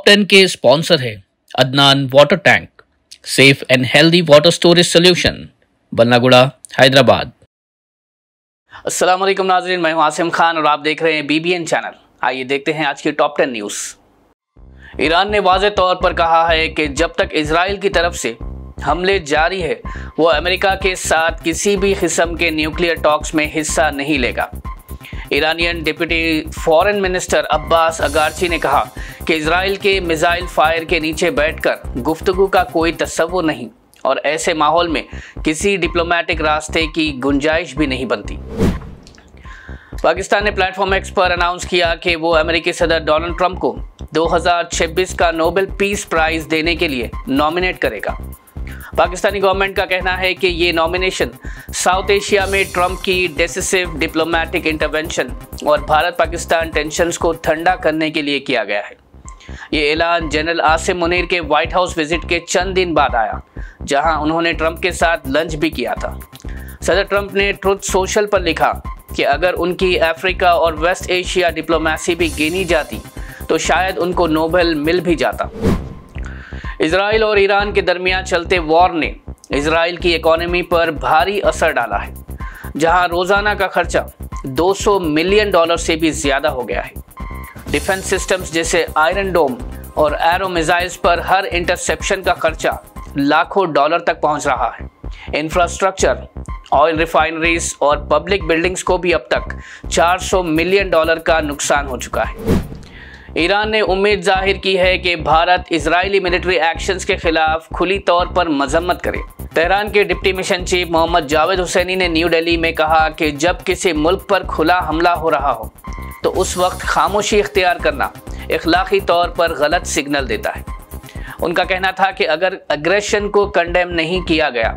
Top 10 के sponsor है Adnan water tank, safe and healthy water storage solution, Ballaguda, Hyderabad. अस्सलाम वालेकुम नाज़रीन, मैं हूं आसिम खान और आप देख रहे हैं BBN चैनल। आइए देखते हैं आज की टॉप 10 न्यूज़। ईरान ने वाज़े तौर पर कहा है कि जब तक इजराइल की तरफ से हमले जारी है वो अमेरिका के साथ किसी भी किस्म के न्यूक्लियर टॉक्स में हिस्सा नहीं लेगा। Iranian deputy foreign minister Abbas Araghchi ने कहा कि इजराइल के मिसाइल फायर के नीचे बैठकर गुफ्तगू का कोई तस्वुर नहीं और ऐसे माहौल में किसी डिप्लोमेटिक रास्ते की गुंजाइश भी नहीं बनती। पाकिस्तान ने प्लेटफॉर्म एक्स पर अनाउंस किया कि वो अमेरिकी सदर डोनाल्ड ट्रंप को 2026 का नोबेल पीस प्राइज देने के लिए नॉमिनेट करेगा। पाकिस्तानी गवर्नमेंट का कहना है कि ये नॉमिनेशन साउथ एशिया में ट्रंप की डिसिसिव डिप्लोमेटिक इंटरवेंशन और भारत पाकिस्तान टेंशन्स को ठंडा करने के लिए किया गया है। ये ऐलान जनरल आसिम मुनीर के व्हाइट हाउस विजिट के चंद दिन बाद आया, जहां उन्होंने ट्रंप के साथ लंच भी किया था। सदर ट्रंप ने ट्रुथ सोशल पर लिखा कि अगर उनकी अफ्रीका और वेस्ट एशिया डिप्लोमेसी भी गिनी जाती तो शायद उनको नोबेल मिल भी जाता। इजराइल और ईरान के दरमियान चलते वॉर ने इजराइल की इकोनॉमी पर भारी असर डाला है, जहां रोजाना का खर्चा $200 मिलियन से भी ज्यादा हो गया है। डिफेंस सिस्टम्स जैसे आयरन डोम और एरो मिसाइल्स पर हर इंटरसेप्शन का खर्चा लाखों डॉलर तक पहुंच रहा है। इंफ्रास्ट्रक्चर, ऑयल रिफाइनरीज और पब्लिक बिल्डिंग्स को भी अब तक $400 मिलियन का नुकसान हो चुका है। ईरान ने उम्मीद जाहिर की है कि भारत इजरायली मिलिट्री एक्शंस के खिलाफ खुली तौर पर मजम्मत करे। तेहरान के deputy mission chief Mohammad Javed Hussaini ने न्यू दिल्ली में कहा कि जब किसी मुल्क पर खुला हमला हो रहा हो तो उस वक्त खामोशी इख्तियार करना इखलाकी तौर पर गलत सिग्नल देता है। उनका कहना था कि अगर अग्रेशन को कंडेम नहीं किया गया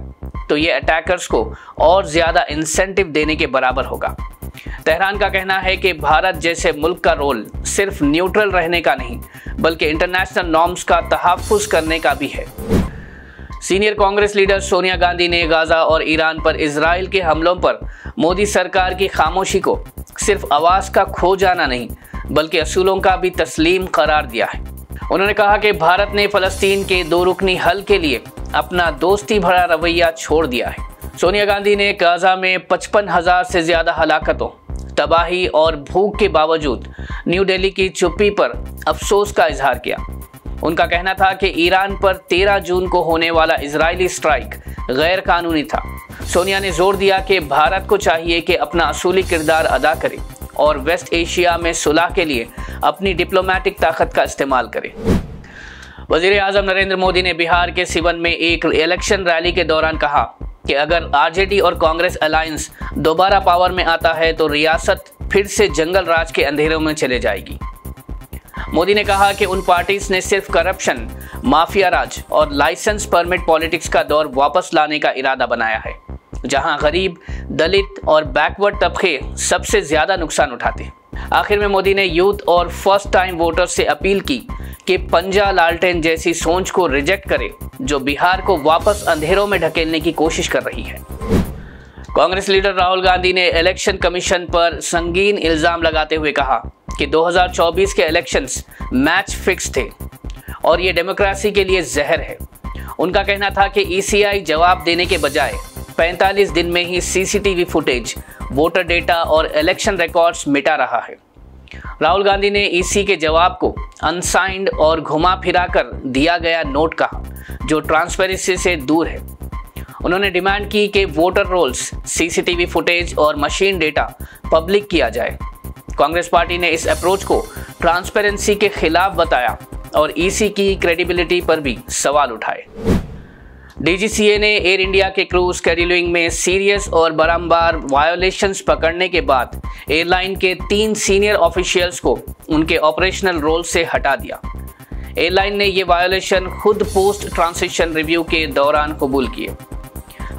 तो ये अटैकर्स को और ज़्यादा इंसेंटिव देने के बराबर होगा। तेहरान का कहना है कि भारत जैसे मुल्क का रोल सिर्फ न्यूट्रल रहने का नहीं बल्कि इंटरनेशनल नॉर्म्स का तहफ़्फ़ुज़ करने का भी है। सीनियर कांग्रेस लीडर सोनिया गांधी ने गाज़ा और ईरान पर इजराइल के हमलों पर मोदी सरकार की खामोशी को सिर्फ आवाज़ का खो जाना नहीं बल्कि असूलों का भी तस्लीम करार दिया है। उन्होंने कहा कि भारत ने फ़लस्तीन के 2 रुकनी हल के लिए अपना दोस्ती भरा रवैया छोड़ दिया है। सोनिया गांधी ने गाज़ा में 55,000 से ज़्यादा हलाकतों, तबाही और भूख के बावजूद न्यू दिल्ली की चुप्पी पर अफसोस का इजहार किया। उनका कहना था कि ईरान पर 13 जून को होने वाला इजरायली स्ट्राइक गैर कानूनी था। सोनिया ने जोर दिया कि भारत को चाहिए कि अपना असूली किरदार अदा करे और वेस्ट एशिया में सुलह के लिए अपनी डिप्लोमेटिक ताकत का इस्तेमाल करे। वज़ीर आज़म नरेंद्र मोदी ने बिहार के सिवन में एक इलेक्शन रैली के दौरान कहा कि अगर आरजेडी और कांग्रेस अलायंस दोबारा पावर में आता है तो रियासत फिर से जंगल राज के अंधेरों में चले जाएगी। मोदी ने कहा कि उन पार्टीज ने सिर्फ करप्शन, माफिया राज और लाइसेंस परमिट पॉलिटिक्स का दौर वापस लाने का इरादा बनाया है, जहां गरीब, दलित और बैकवर्ड तबके सबसे ज्यादा नुकसान उठाते हैं। आखिर में मोदी ने यूथ और फर्स्ट टाइम वोटर्स से अपील की कि पंजा लालटेन जैसी सोच को रिजेक्ट करे जो बिहार को वापस अंधेरों में ढकेलने की कोशिश कर रही है। कांग्रेस लीडर राहुल गांधी ने इलेक्शन कमीशन पर संगीन इल्जाम लगाते हुए कहा कि 2024 के इलेक्शंस मैच फिक्स थे और ये डेमोक्रेसी के लिए जहर है। उनका कहना था कि ECI जवाब देने के बजाय 45 दिन में ही CCTV फुटेज, वोटर डेटा और इलेक्शन रिकॉर्ड्स मिटा रहा है। राहुल गांधी ने EC के जवाब को अनसाइंड और घुमा फिरा कर दिया गया नोट कहा, जो ट्रांसपेरेंसी से दूर है। उन्होंने डिमांड की कि वोटर रोल्स, CCTV फुटेज और मशीन डेटा पब्लिक किया जाए। कांग्रेस पार्टी ने इस अप्रोच को ट्रांसपेरेंसी के खिलाफ बताया और EC की क्रेडिबिलिटी पर भी सवाल उठाए। DGCA ने एयर इंडिया के क्रू शेड्यूलिंग में सीरियस और बारंबार वायोलेशंस पकड़ने के बाद एयरलाइन के 3 सीनियर ऑफिशियल्स को उनके ऑपरेशनल रोल से हटा दिया। एयरलाइन ने ये वायोलेशन खुद पोस्ट ट्रांजिशन रिव्यू के दौरान कबूल किए।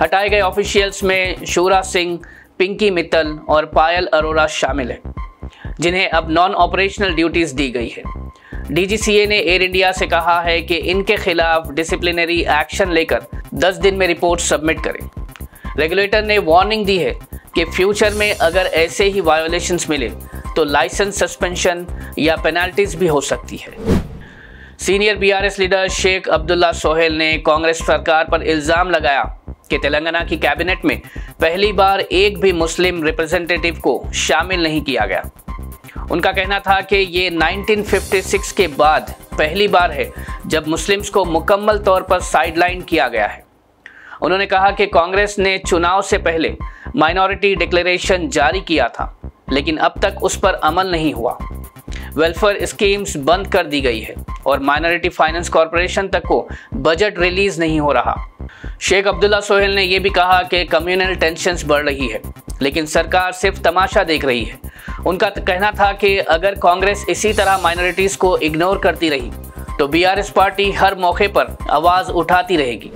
हटाए गए ऑफिशियल्स में शूरा सिंह, पिंकी मित्तल और पायल अरोरा शामिल हैं, जिन्हें अब नॉन ऑपरेशनल ड्यूटीज दी गई है। DGCA ने एयर इंडिया से कहा है कि इनके खिलाफ डिसिप्लिनरी एक्शन लेकर 10 दिन में रिपोर्ट सबमिट करें। रेगुलेटर ने वार्निंग दी है कि फ्यूचर में अगर ऐसे ही वायोलेशंस मिले तो लाइसेंस सस्पेंशन या पेनल्टीज भी हो सकती है। सीनियर बीआरएस लीडर शेख अब्दुल्ला सोहेल ने कांग्रेस सरकार पर इल्जाम लगाया कि तेलंगाना की कैबिनेट में पहली बार एक भी मुस्लिम रिप्रेजेंटेटिव को शामिल नहीं किया गया। उनका कहना था कि ये 1956 के बाद पहली बार है जब मुस्लिम्स को मुकम्मल तौर पर साइडलाइन किया गया है। उन्होंने कहा कि कांग्रेस ने चुनाव से पहले माइनॉरिटी डिक्लेरेशन जारी किया था, लेकिन अब तक उस पर अमल नहीं हुआ। वेलफेयर स्कीम्स बंद कर दी गई है और माइनॉरिटी फाइनेंस कॉरपोरेशन तक को बजट रिलीज नहीं हो रहा। शेख अब्दुल्ला सोहेल ने यह भी कहा कि कम्युनल टेंशन्स बढ़ रही है, लेकिन सरकार सिर्फ तमाशा देख रही है। उनका कहना था कि अगर कांग्रेस इसी तरह माइनॉरिटीज को इग्नोर करती रही तो बीआरएस पार्टी हर मौके पर आवाज उठाती रहेगी।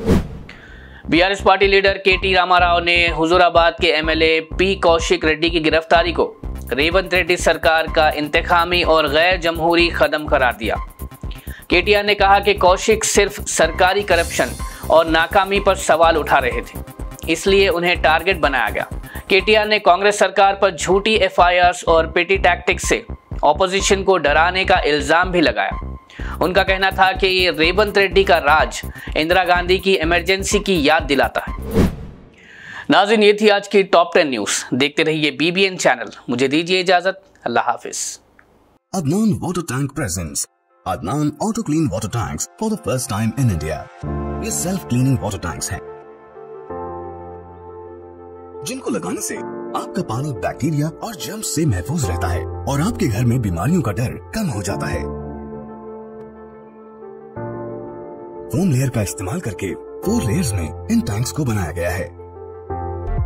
बीआरएस पार्टी लीडर केटी रामाराव ने हुजूराबाद के एमएलए पी कौशिक रेड्डी की गिरफ्तारी को रेवंत रेड्डी सरकार का इंतखामी और गैर जमहूरी कदम करार दिया। केटीआर ने कहा कि कौशिक सिर्फ सरकारी करप्शन और नाकामी पर सवाल उठा रहे थे, इसलिए उन्हें टारगेट बनाया गया। केटीआर ने कांग्रेस सरकार पर झूठी एफआईआर्स और पेटी टैक्टिक्स से ऑपोजिशन को डराने का इल्जाम भी लगाया। उनका कहना था कि ये रेवंत रेड्डी का राज इंदिरा गांधी की इमरजेंसी की याद दिलाता है। नाज़रीन, ये थी आज की टॉप 10 न्यूज। देखते रहिए बीबीएन चैनल। मुझे दीजिए इजाजत। अल्लाह हाफिज। Adnan Water Tank presents Adnan Auto Clean Water Tanks for the first time in India. ये सेल्फ क्लीनिंग वाटर टैंक्स हैं जिनको लगाने से आपका पानी बैक्टीरिया और जर्म्स से महफूज रहता है और आपके घर में बीमारियों का डर कम हो जाता है। फोम लेयर का इस्तेमाल करके 4 लेयर्स में इन टैंक्स को बनाया गया है।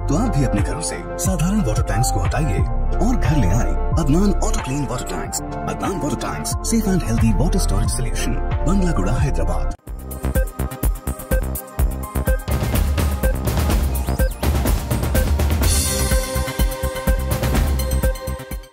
तो आप भी अपने घरों से साधारण वाटर टैंक्स को हटाइए और घर ले आए Adnan auto clean water tanks. Adnan water tanks, safe and healthy water storage solution, Banglaguda, Hyderabad.